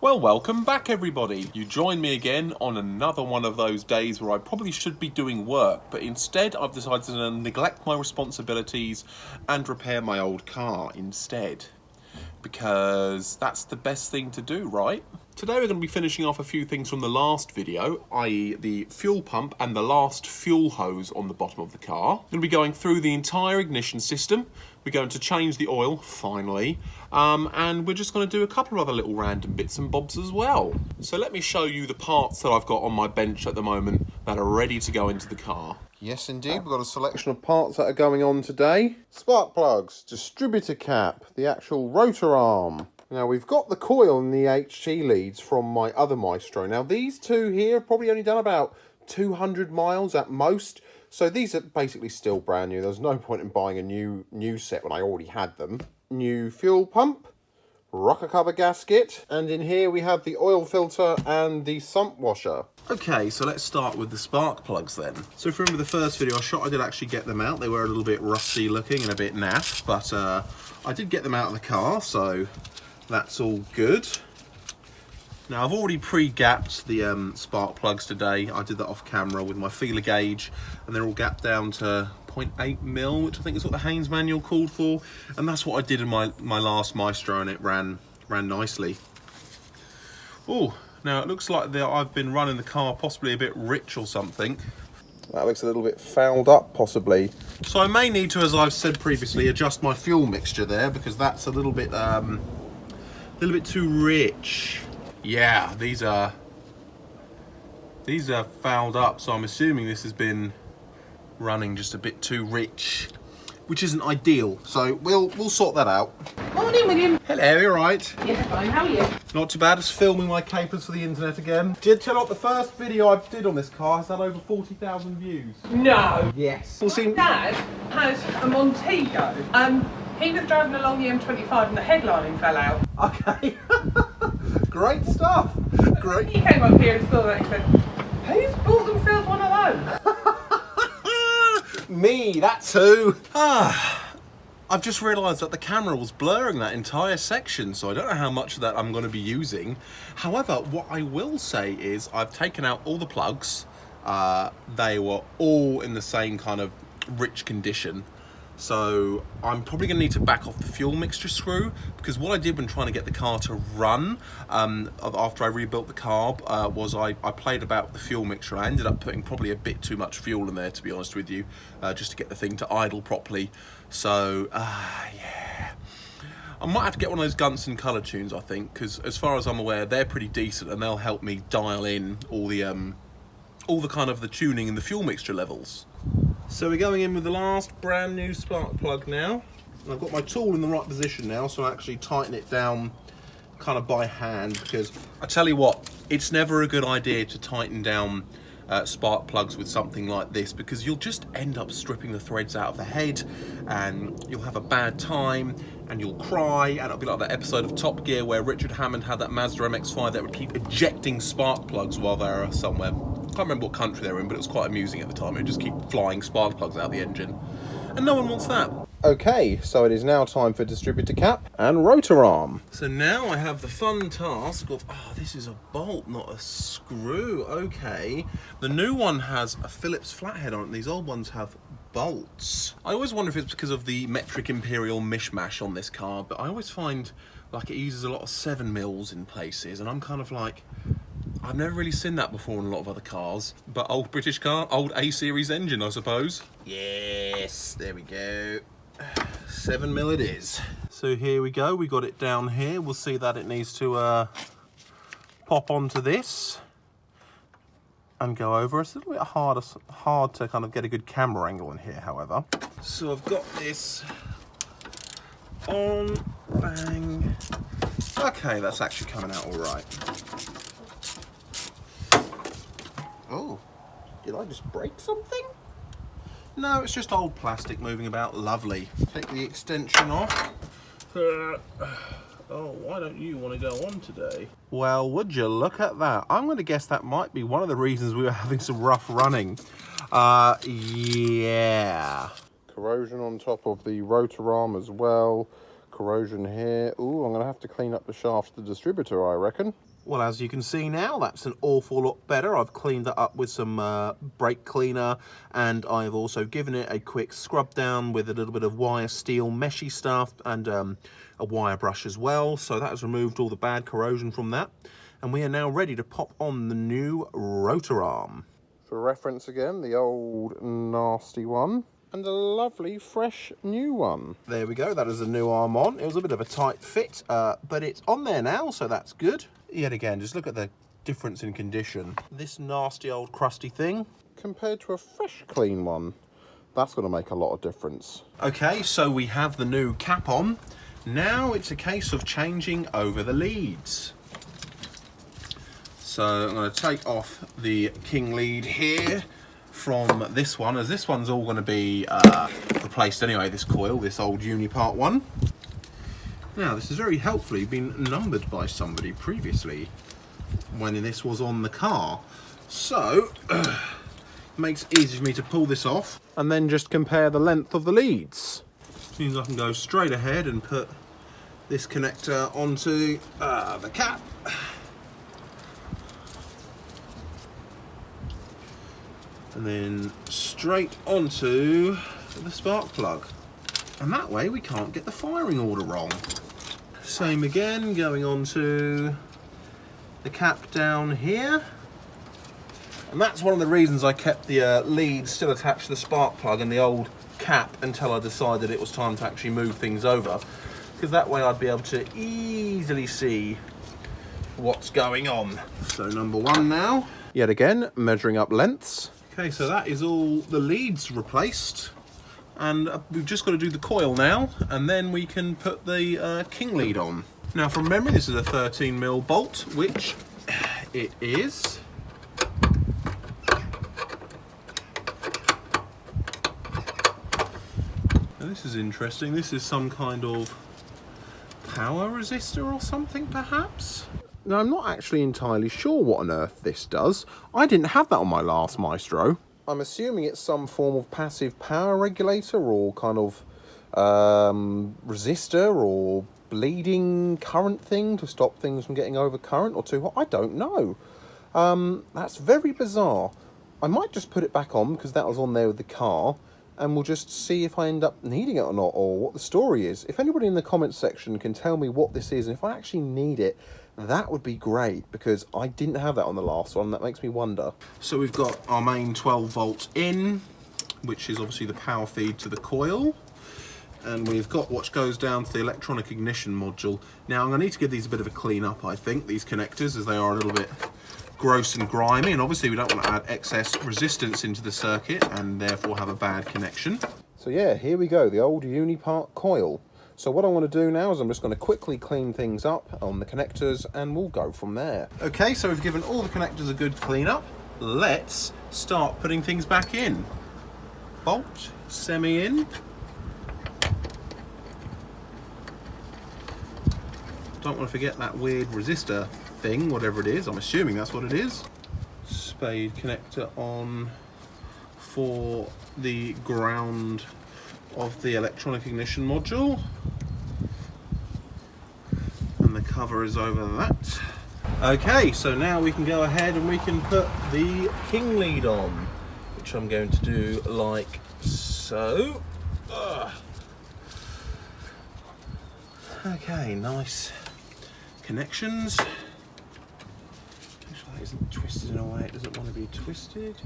Well, welcome back everybody. You join me again on another one of those days where I probably should be doing work, but instead I've decided to neglect my responsibilities and repair my old car instead. Because that's the best thing to do, right? Today we're going to be finishing off a few things from the last video, i.e. the fuel pump and the last fuel hose on the bottom of the car. We're going to be going through the entire ignition system. We're going to change the oil, finally, and we're just going to do a couple of other little random bits and bobs as well. So let me show you the parts that I've got on my bench at the moment that are ready to go into the car. Yes, indeed, we've got a selection of parts that are going on today. Spark plugs, distributor cap, the actual rotor arm. Now, we've got the coil and the HT leads from my other Maestro. Now, these two here have probably only done about 200 miles at most. So these are basically still brand new. There's no point in buying a new set when I already had them. New fuel pump, rocker cover gasket, and in here we have the oil filter and the sump washer. Okay, so let's start with the spark plugs then. So if you remember the first video I shot, I did actually get them out. They were a little bit rusty looking and a bit naff, but I did get them out of the car, so that's all good. Now I've already pre-gapped the spark plugs today. I did that off camera with my feeler gauge, and they're all gapped down to 0.8mm, which I think is what the Haynes manual called for. And that's what I did in my last Maestro, and it ran nicely. Oh, now it looks like I've been running the car possibly a bit rich or something. That looks a little bit fouled up, possibly. So I may need to, as I've said previously, adjust my fuel mixture there, because that's a little bit too rich. Yeah, these are fouled up, so I'm assuming this has been running just a bit too rich, which isn't ideal. So we'll sort that out. Morning, William. Hello, you alright? Yeah, fine. How are you? not too bad. Just filming my capers for the internet again. Did tell you what, the first video I did on this car has had over 40,000 views. No. Yes. My dad has a Montego. He was driving along the M25 and the headlining fell out. Okay. Great stuff. Great. He came up here and saw that and said, who's bought themselves one of those? Me, that's who. I've just realised that the camera was blurring that entire section, so I don't know how much of that I'm going to be using. However, what I will say is I've taken out all the plugs. They were all in the same kind of rich condition. So I'm probably going to need to back off the fuel mixture screw, because what I did when trying to get the car to run after I rebuilt the carb was I played about with the fuel mixture. I ended up putting probably a bit too much fuel in there, to be honest with you, just to get the thing to idle properly. So yeah, I might have to get one of those Gunson colour tunes, I think, because as far as I'm aware they're pretty decent and they'll help me dial in all the kind of the tuning and the fuel mixture levels. So we're going in with the last brand new spark plug now. I've got my tool in the right position now, so I actually tighten it down kind of by hand, because I tell you what, it's never a good idea to tighten down spark plugs with something like this, because you'll just end up stripping the threads out of the head and you'll have a bad time and you'll cry, and it'll be like that episode of Top Gear where Richard Hammond had that Mazda MX-5 that would keep ejecting spark plugs while they were somewhere. I can't remember what country they were in, but it was quite amusing at the time. It would just keep flying spark plugs out of the engine, and no one wants that. Okay, so it is now time for distributor cap and rotor arm. So now I have the fun task of, this is a bolt, not a screw. Okay, the new one has a Phillips flathead on it, and these old ones have bolts. I always wonder if it's because of the metric imperial mishmash on this car, but I always find like it uses a lot of 7mm in places, and I'm kind of like, I've never really seen that before in a lot of other cars. But old British car, old A-series engine, I suppose. Yes, there we go. 7mm it is. So here we go, we got it down here. We'll see that it needs to pop onto this and go over. It's a little bit hard to kind of get a good camera angle in here, however. So I've got this on, bang. Okay, that's actually coming out all right. Oh, did I just break something? No, it's just old plastic moving about. Lovely. Take the extension off. Oh, why don't you want to go on today? Well, would you look at that? I'm going to guess that might be one of the reasons we were having some rough running. Yeah. Corrosion on top of the rotor arm as well. corrosion here. Ooh, I'm going to have to clean up the shaft of the distributor, I reckon. Well, as you can see now, that's an awful lot better. I've cleaned that up with some brake cleaner, and I've also given it a quick scrub down with a little bit of wire steel meshy stuff and a wire brush as well. So that has removed all the bad corrosion from that. And we are now ready to pop on the new rotor arm. For reference again, the old nasty one and a lovely fresh new one. There we go, that is a new arm on. It was a bit of a tight fit, but it's on there now, so that's good. Yet again, just look at the difference in condition. This nasty old crusty thing compared to a fresh clean one, that's going to make a lot of difference. Okay, so we have the new cap on. Now it's a case of changing over the leads. So I'm going to take off the king lead here from this one, as this one's all going to be replaced anyway, this coil, this old Unipart one. Now, this has very helpfully been numbered by somebody previously when this was on the car. So, it makes it easy for me to pull this off and then just compare the length of the leads. Means I can go straight ahead and put this connector onto the cap. And then straight onto the spark plug. And that way we can't get the firing order wrong. Same again, going on to the cap down here. And that's one of the reasons I kept the lead still attached to the spark plug and the old cap until I decided it was time to actually move things over. Because that way I'd be able to easily see what's going on. So number one now. Yet again, measuring up lengths. Okay, so that is all the leads replaced. And we've just got to do the coil now, and then we can put the king lead on. Now, from memory, this is a 13mm bolt, which it is. Now, this is interesting. This is some kind of power resistor or something, perhaps? Now, I'm not actually entirely sure what on earth this does. I didn't have that on my last Maestro. I'm assuming it's some form of passive power regulator or kind of resistor or bleeding current thing to stop things from getting over current or too hot. I don't know. That's very bizarre. I might just put it back on because that was on there with the car, and we'll just see if I end up needing it or not, or what the story is. If anybody in the comments section can tell me what this is and if I actually need it, that would be great, because I didn't have that on the last one. That makes me wonder. So we've got our main 12 volt in, which is obviously the power feed to the coil. And we've got what goes down to the electronic ignition module. Now I'm going to need to give these a bit of a clean up, I think, these connectors, as they are a little bit gross and grimy. And obviously we don't want to add excess resistance into the circuit and therefore have a bad connection. So yeah, here we go, the old Unipart coil. So what I want to do now is I'm just going to quickly clean things up on the connectors and we'll go from there. Okay, so we've given all the connectors a good clean up. Let's start putting things back in. Bolt, semi in. Don't want to forget that weird resistor thing, whatever it is. I'm assuming that's what it is. Spade connector on for the ground of the electronic ignition module, and the cover is over that. Okay, so now we can go ahead and we can put the king lead on, which I'm going to do like so. Okay, nice connections. Make sure that isn't twisted in a way it doesn't want to be twisted.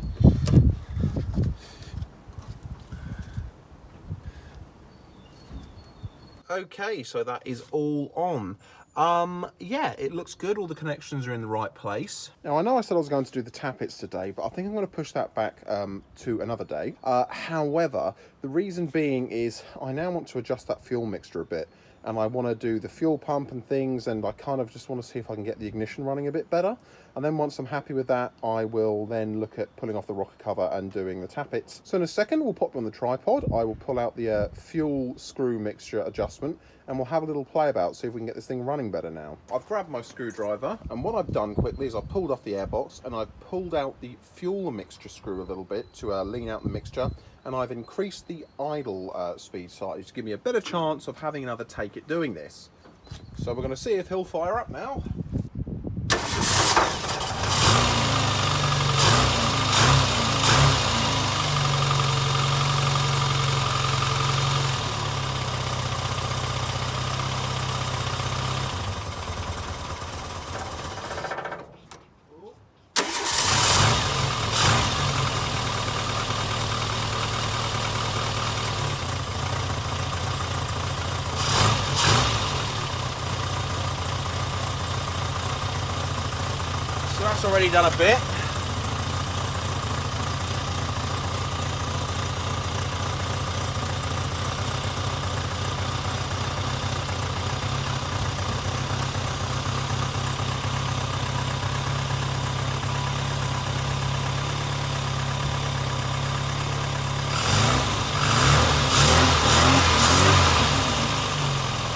Okay, so that is all on. Yeah, it looks good. All the connections are in the right place. Now, I know I said I was going to do the tappets today, but I think I'm going to push that back to another day. However, the reason being is I now want to adjust that fuel mixture a bit, and I want to do the fuel pump and things, and I kind of just want to see if I can get the ignition running a bit better. And then once I'm happy with that, I will then look at pulling off the rocker cover and doing the tappets. So in a second, we'll pop on the tripod. I will pull out the fuel screw mixture adjustment, and we'll have a little play about, see if we can get this thing running better now. I've grabbed my screwdriver, and what I've done quickly is I've pulled off the airbox, and I've pulled out the fuel mixture screw a little bit to lean out the mixture, and I've increased the idle speed slightly to give me a better chance of having another take at doing this. So we're going to see if he'll fire up now. So that's already done a bit.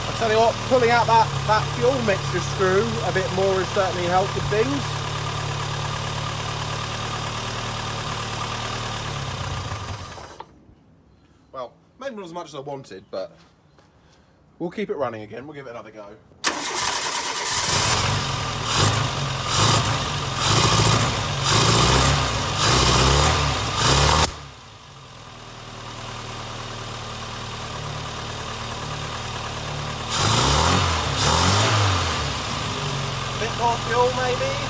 I tell you what, pulling out that fuel mixture screw a bit more has certainly helped with things. Well, maybe not as much as I wanted, but we'll keep it running again. We'll give it another go. Bit more fuel, maybe.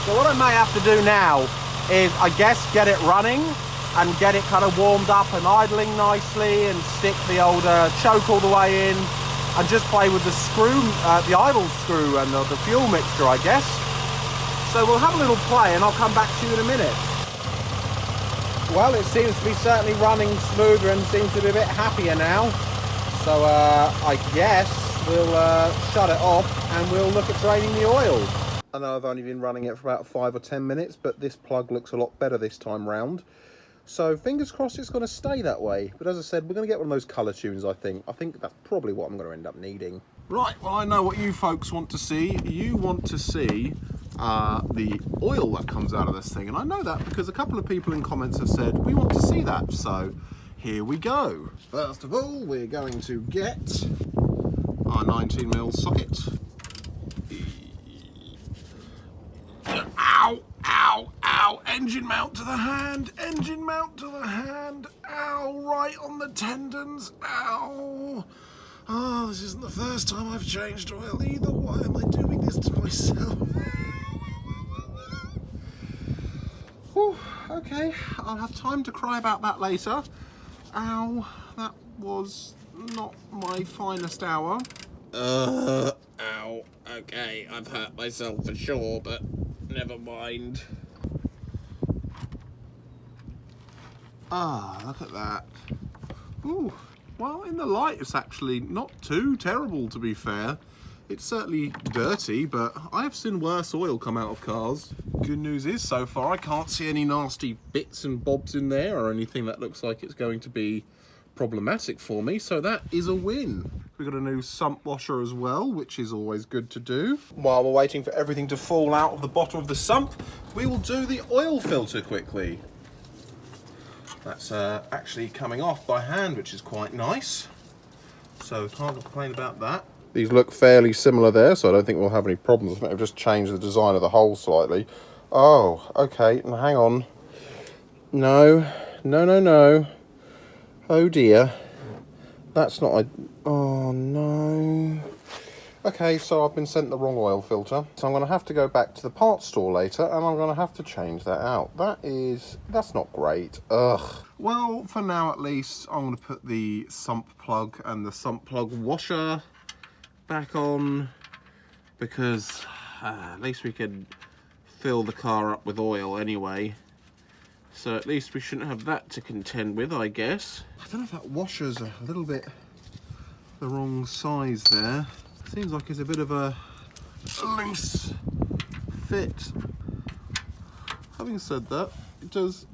So what I may have to do now is, I guess, get it running and get it kind of warmed up and idling nicely, and stick the old choke all the way in, and just play with the screw, the idle screw and the fuel mixture, I guess. So we'll have a little play and I'll come back to you in a minute. Well, it seems to be certainly running smoother and seems to be a bit happier now. So I guess we'll shut it off and we'll look at draining the oil. I know I've only been running it for about 5 or 10 minutes, but this plug looks a lot better this time round. So fingers crossed it's going to stay that way. But as I said, we're going to get one of those colour tunes, I think. I think that's probably what I'm going to end up needing. Right, well, I know what you folks want to see. You want to see the oil that comes out of this thing. And I know that because a couple of people in comments have said, we want to see that. So here we go. First of all, we're going to get our 19mm socket. Ow, ow, ow, engine mount to the hand, engine mount to the hand, ow, right on the tendons, ow. Oh, this isn't the first time I've changed oil either. Why am I doing this to myself? Whew, okay, I'll have time to cry about that later. Ow, that was not my finest hour. Ow, okay, I've hurt myself for sure, but never mind. Ah, look at that. Ooh, well, in the light it's actually not too terrible, to be fair. It's certainly dirty, but I've seen worse oil come out of cars. Good news is, so far, I can't see any nasty bits and bobs in there or anything that looks like it's going to be problematic for me, so that is a win. We've got a new sump washer as well, which is always good to do. While we're waiting for everything to fall out of the bottom of the sump, we will do the oil filter quickly. That's actually coming off by hand, which is quite nice. So can't complain about that. These look fairly similar there, so I don't think we'll have any problems. I think I've just changed the design of the hole slightly. Oh, okay, now hang on. No, no, no, no. Oh dear. That's not oh no. Okay, so I've been sent the wrong oil filter. So I'm going to have to go back to the parts store later and I'm going to have to change that out. That's not great. Ugh. Well, for now at least, I'm going to put the sump plug and the sump plug washer back on, because at least we can fill the car up with oil anyway. So at least we shouldn't have that to contend with, I guess. I don't know if that washer's a little bit the wrong size there. Seems like it's a bit of a loose fit. having said that, it does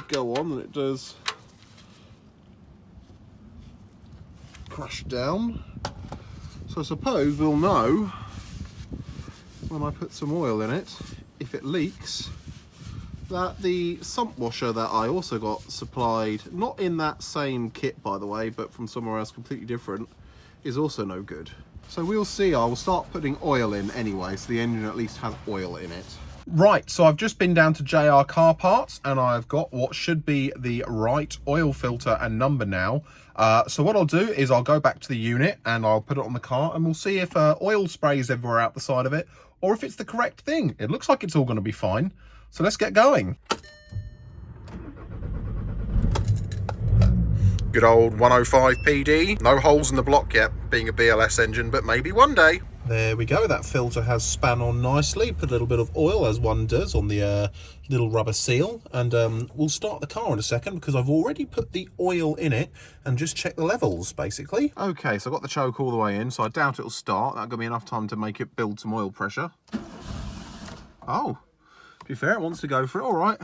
go on and it does crash down. So I suppose we'll know when I put some oil in it, if it leaks, that the sump washer that I also got supplied, not in that same kit by the way, but from somewhere else completely different, is also no good. So we'll see. I will start putting oil in anyway, so the engine at least has oil in it. Right, so I've just been down to JR Car Parts and I've got what should be the right oil filter and number now. So what I'll do is I'll go back to the unit and I'll put it on the car and we'll see if oil sprays everywhere out the side of it or if it's the correct thing. It looks like it's all going to be fine. So let's get going. Good old 105 PD. No holes in the block yet, being a BLS engine, but maybe one day. There we go, that filter has span on nicely. Put a little bit of oil, as one does, on the little rubber seal. And we'll start the car in a second because I've already put the oil in it and just check the levels, basically. Okay, so I've got the choke all the way in, so I doubt it'll start. That'll give me enough time to make it build some oil pressure. Oh, to be fair, it wants to go for it, all right.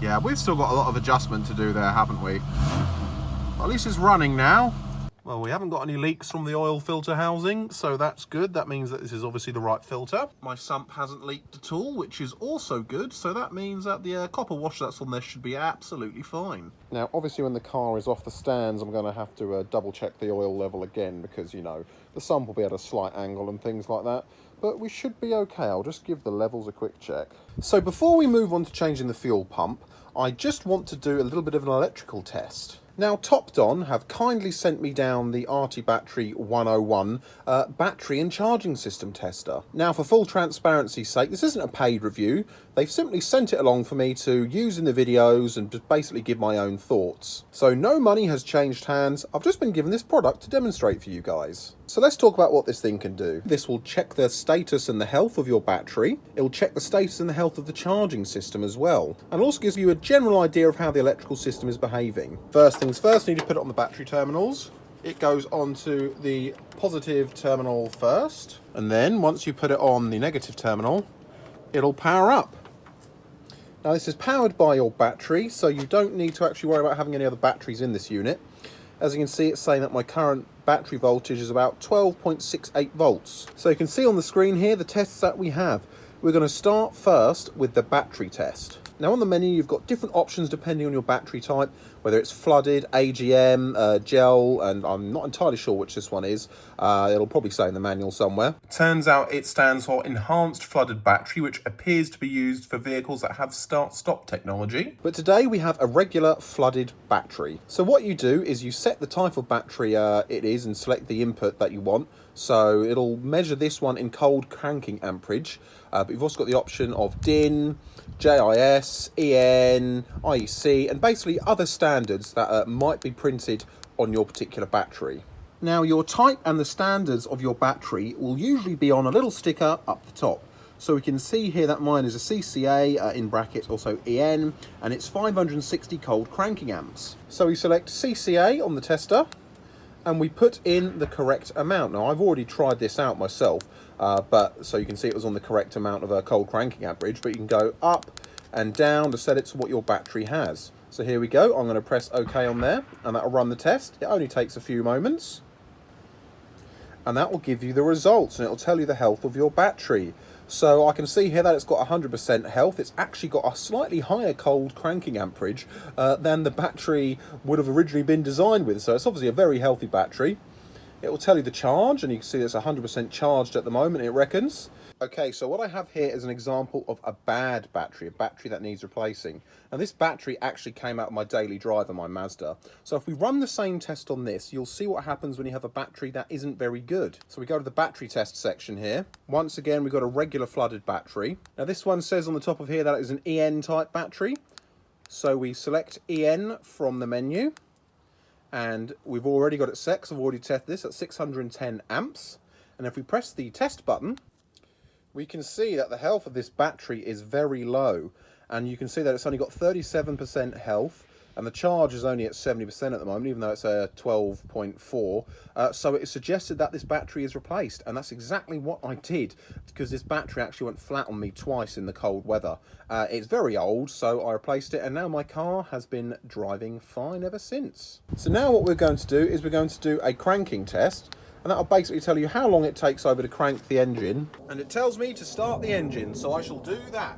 Yeah, we've still got a lot of adjustment to do there, haven't we? Well, at least it's running now. Well, we haven't got any leaks from the oil filter housing, so that's good. That means that this is obviously the right filter. My sump hasn't leaked at all, which is also good. So that means that the copper wash that's on there should be absolutely fine. Now, obviously, when the car is off the stands, I'm going to have to double check the oil level again because, you know, the sump will be at a slight angle and things like that. But we should be okay. I'll just give the levels a quick check. So before we move on to changing the fuel pump, I just want to do a little bit of an electrical test. Now, Topdon have kindly sent me down the RT Battery 101 battery and charging system tester. Now, for full transparency's sake, this isn't a paid review. They've simply sent it along for me to use in the videos and just basically give my own thoughts. So no money has changed hands. I've just been given this product to demonstrate for you guys. So let's talk about what this thing can do. This will check the status and the health of your battery. It will check the status and the health of the charging system as well. And it also gives you a general idea of how the electrical system is behaving. First things first, you need to put it on the battery terminals. It goes onto the positive terminal first. And then once you put it on the negative terminal, it'll power up. Now this is powered by your battery, so you don't need to actually worry about having any other batteries in this unit. As you can see, it's saying that my current battery voltage is about 12.68 volts. So you can see on the screen here the tests that we have. We're going to start first with the battery test. Now on the menu you've got different options depending on your battery type, whether it's flooded, AGM, gel, and I'm not entirely sure which this one is. It'll probably say in the manual somewhere. Turns out it stands for Enhanced Flooded Battery, which appears to be used for vehicles that have start-stop technology. But today we have a regular flooded battery. So what you do is you set the type of battery it is and select the input that you want. So it'll measure this one in cold cranking amperage, but you've also got the option of DIN, JIS, EN, IEC, and basically other standards that might be printed on your particular battery. Now your type and the standards of your battery will usually be on a little sticker up the top. So we can see here that mine is a CCA, in brackets also EN, and it's 560 cold cranking amps. So we select CCA on the tester, and we put in the correct amount. Now I've already tried this out myself, but so you can see it was on the correct amount of a cold cranking amperage, but you can go up and down to set it to what your battery has. So here we go, I'm going to press OK on there, and that'll run the test. It only takes a few moments. And that will give you the results, and it'll tell you the health of your battery. So I can see here that it's got 100% health. It's actually got a slightly higher cold cranking amperage than the battery would have originally been designed with. So it's obviously a very healthy battery. It will tell you the charge, and you can see it's 100% charged at the moment, it reckons. Okay, so what I have here is an example of a bad battery, a battery that needs replacing. And this battery actually came out of my daily driver, my Mazda. So if we run the same test on this, you'll see what happens when you have a battery that isn't very good. So we go to the battery test section here. Once again, we've got a regular flooded battery. Now this one says on the top of here that it is an EN type battery. So we select EN from the menu. And we've already got it set, because I've already tested this at 610 amps. And if we press the test button, we can see that the health of this battery is very low, and you can see that it's only got 37% health, and the charge is only at 70% at the moment, even though it's a 12.4. So it suggested that this battery is replaced, and that's exactly what I did, because this battery actually went flat on me twice in the cold weather. It's very old, so I replaced it, and now my car has been driving fine ever since. So now what we're going to do is we're going to do a cranking test, and that'll basically tell you how long it takes over to crank the engine. And it tells me to start the engine, so I shall do that.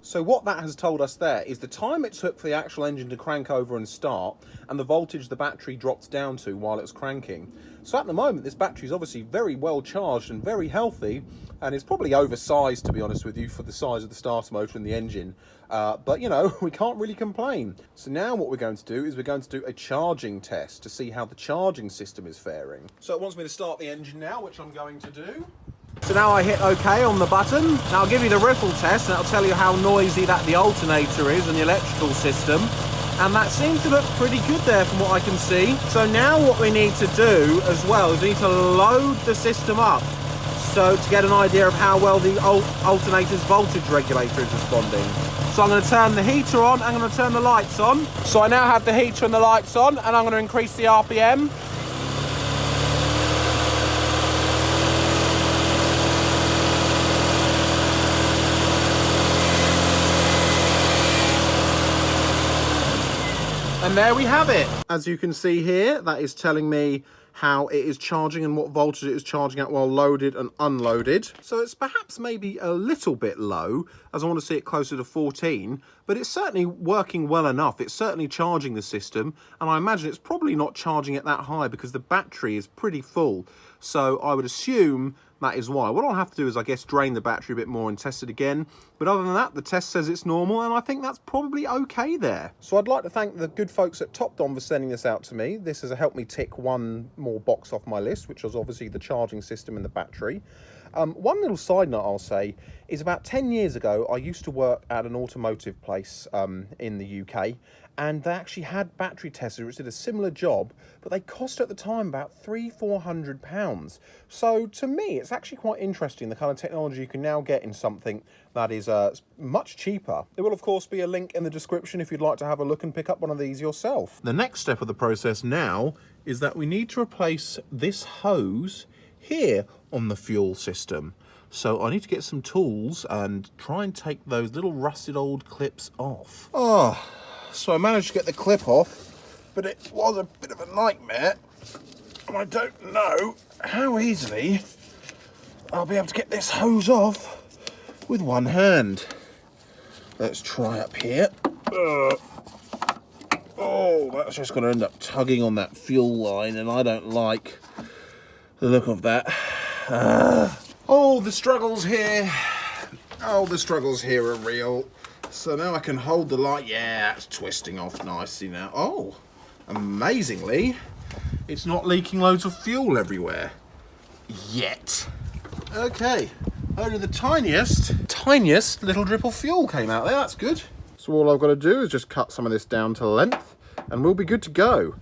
So what that has told us there is the time it took for the actual engine to crank over and start, and the voltage the battery dropped down to while it was cranking. So at the moment, this battery is obviously very well charged and very healthy, and it's probably oversized, to be honest with you, for the size of the starter motor and the engine. But, you know, we can't really complain. So now what we're going to do is we're going to do a charging test to see how the charging system is faring. So it wants me to start the engine now, which I'm going to do. So now I hit OK on the button. Now I'll give you the ripple test, and that'll tell you how noisy the alternator is and the electrical system. And that seems to look pretty good there from what I can see. So now what we need to do as well is we need to load the system up, so to get an idea of how well the alternator's voltage regulator is responding. So I'm going to turn the heater on, I'm going to turn the lights on. So I now have the heater and the lights on, and I'm going to increase the RPM. And there we have it. As you can see here, that is telling me how it is charging and what voltage it is charging at while loaded and unloaded. So it's perhaps maybe a little bit low, as I want to see it closer to 14, but it's certainly working well enough. It's certainly charging the system, and I imagine it's probably not charging it that high because the battery is pretty full. So I would assume that is why. What I'll have to do is, I guess, drain the battery a bit more and test it again. But other than that, the test says it's normal, and I think that's probably okay there. So I'd like to thank the good folks at TopDon for sending this out to me. This has helped me tick one more box off my list, which was obviously the charging system and the battery. One little side note I'll say is about 10 years ago, I used to work at an automotive place in the UK, and they actually had battery testers which did a similar job, but they cost at the time about £300–400. So to me, it's actually quite interesting the kind of technology you can now get in something that is much cheaper. There will of course be a link in the description if you'd like to have a look and pick up one of these yourself. The next step of the process now is that we need to replace this hose here on the fuel system. So I need to get some tools and try and take those little rusted old clips off. Oh, so I managed to get the clip off, but it was a bit of a nightmare, and I don't know how easily I'll be able to get this hose off with one hand. Let's try up here. Oh, that's just going to end up tugging on that fuel line, and I don't like the look of that. Oh, the struggles here. Oh, the struggles here are real. So now I can hold the light. Yeah, it's twisting off nicely now. Oh, amazingly, it's not leaking loads of fuel everywhere. Yet. Okay, only the tiniest little drip of fuel came out there. That's good. So all I've got to do is just cut some of this down to length, and we'll be good to go.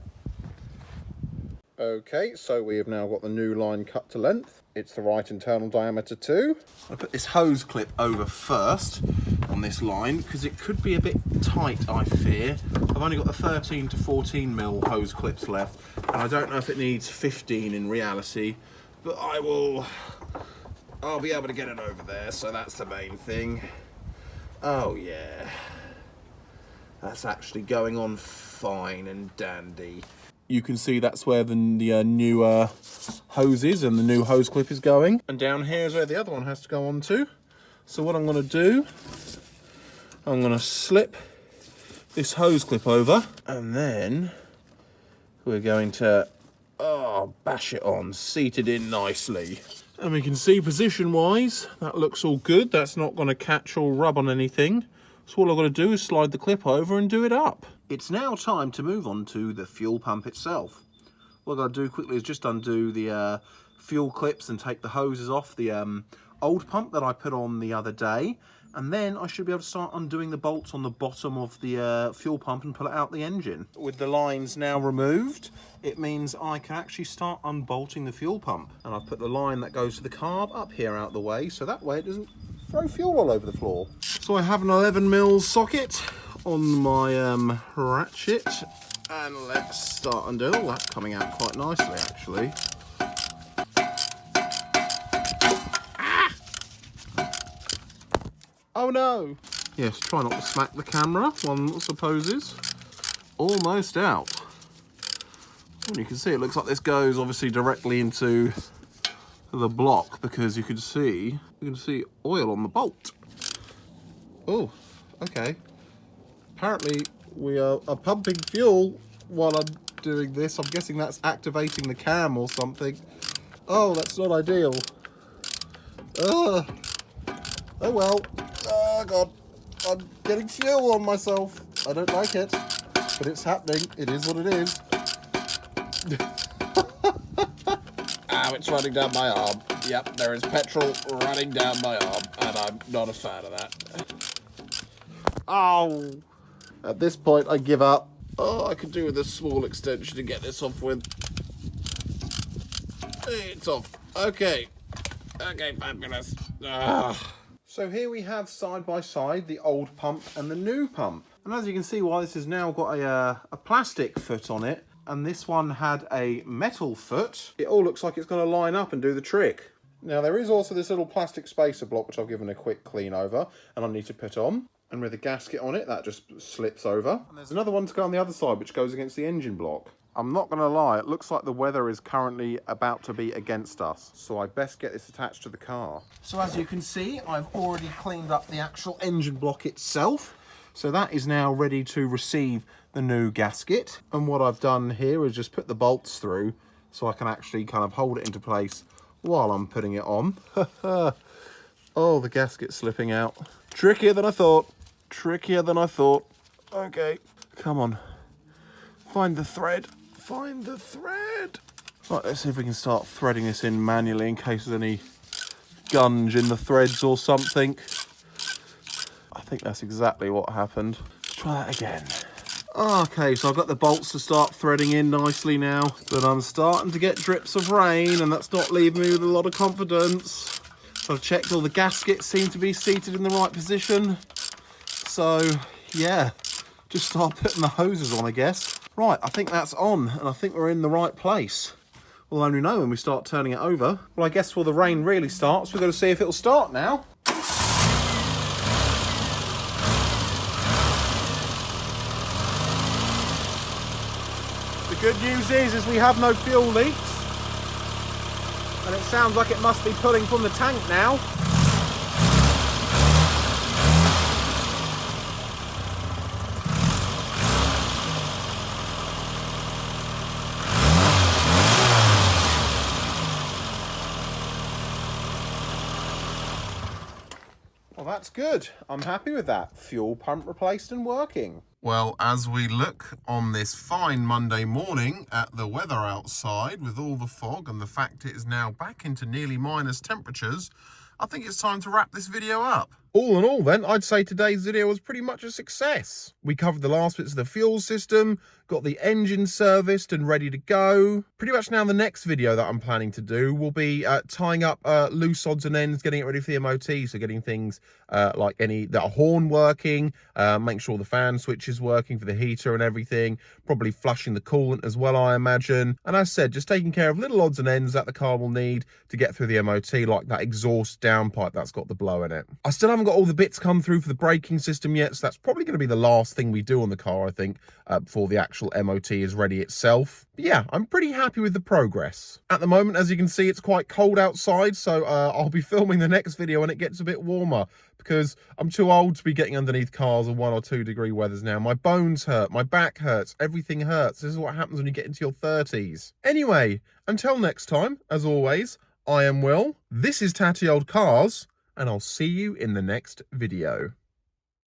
Okay, so we have now got the new line cut to length. It's the right internal diameter too. I put this hose clip over first on this line because it could be a bit tight, I fear. I've only got the 13 to 14 mil hose clips left, and I don't know if it needs 15 in reality, but I'll be able to get it over there, so that's the main thing. Oh yeah, that's actually going on fine and dandy. You can see that's where the new hose is, and the new hose clip is going. And down here is where the other one has to go on to. So what I'm going to do, I'm going to slip this hose clip over, and then we're going to bash it on, seat it in nicely. And we can see position-wise, that looks all good. That's not going to catch or rub on anything. So all I've got to do is slide the clip over and do it up. It's now time to move on to the fuel pump itself. What I've got to do quickly is just undo the fuel clips and take the hoses off the old pump that I put on the other day. And then I should be able to start undoing the bolts on the bottom of the fuel pump and pull it out the engine. With the lines now removed, it means I can actually start unbolting the fuel pump. And I've put the line that goes to the carb up here out the way, so that way it doesn't throw fuel all over the floor. So I have an 11mm socket on my ratchet, and let's start undoing. Oh, that's coming out quite nicely actually. Oh no! Yes, try not to smack the camera, one supposes. Almost out. And you can see it looks like this goes obviously directly into the block, because you can see oil on the bolt. Oh, okay. Apparently we are pumping fuel while I'm doing this. I'm guessing that's activating the cam or something. Oh, that's not ideal. Oh well. Oh god, I'm getting fuel on myself. I don't like it, but it's happening. It is what it is. Ow, it's running down my arm. Yep, there is petrol running down my arm, and I'm not a fan of that. Oh! At this point, I give up. Oh, I could do with a small extension to get this off with. It's off. Okay. Okay, fabulous. Ah. So here we have side by side the old pump and the new pump. And as you can see, while this has now got a plastic foot on it, and this one had a metal foot, it all looks like it's going to line up and do the trick. Now there is also this little plastic spacer block which I've given a quick clean over and I need to put on. And with a gasket on it, that just slips over. And there's another one to go on the other side which goes against the engine block. I'm not going to lie, it looks like the weather is currently about to be against us. So I best get this attached to the car. So as you can see, I've already cleaned up the actual engine block itself. So that is now ready to receive the new gasket. And what I've done here is just put the bolts through so I can actually kind of hold it into place while I'm putting it on. Oh, the gasket's slipping out. Trickier than I thought. Trickier than I thought. Okay, come on. Find the thread. Find the thread. Right, let's see if we can start threading this in manually in case there's any gunge in the threads or something. I think that's exactly what happened. Let's try that again. Okay, so I've got the bolts to start threading in nicely now, but I'm starting to get drips of rain and that's not leaving me with a lot of confidence. So I've checked all the gaskets seem to be seated in the right position. So yeah, just start putting the hoses on, I guess. Right, I think that's on and I think we're in the right place. We'll only know when we start turning it over. Well, I guess while the rain really starts, we've got to see if it'll start now. The good news is we have no fuel leaks. And it sounds like it must be pulling from the tank now. Well, that's good. I'm happy with that. Fuel pump replaced and working. Well, as we look on this fine Monday morning at the weather outside with all the fog and the fact it is now back into nearly minus temperatures, I think it's time to wrap this video up. All in all then, I'd say today's video was pretty much a success. We covered the last bits of the fuel system, got the engine serviced and ready to go. Pretty much now the next video that I'm planning to do will be tying up loose odds and ends, getting it ready for the MOT, so getting things like the horn working, making sure the fan switch is working for the heater and everything, probably flushing the coolant as well, I imagine. And as I said, just taking care of little odds and ends that the car will need to get through the MOT, like that exhaust downpipe that's got the blow in it. I still haven't got all the bits come through for the braking system yet, so that's probably going to be the last thing we do on the car, I think, before the actual MOT is ready itself. But yeah, I'm pretty happy with the progress. At the moment, as you can see, it's quite cold outside, so I'll be filming the next video when it gets a bit warmer, because I'm too old to be getting underneath cars of 1 or 2 degree weathers now. My bones hurt, my back hurts, everything hurts. This is what happens when you get into your 30s. Anyway, until next time, as always, I am Will, this is Tatty Old Cars, and I'll see you in the next video.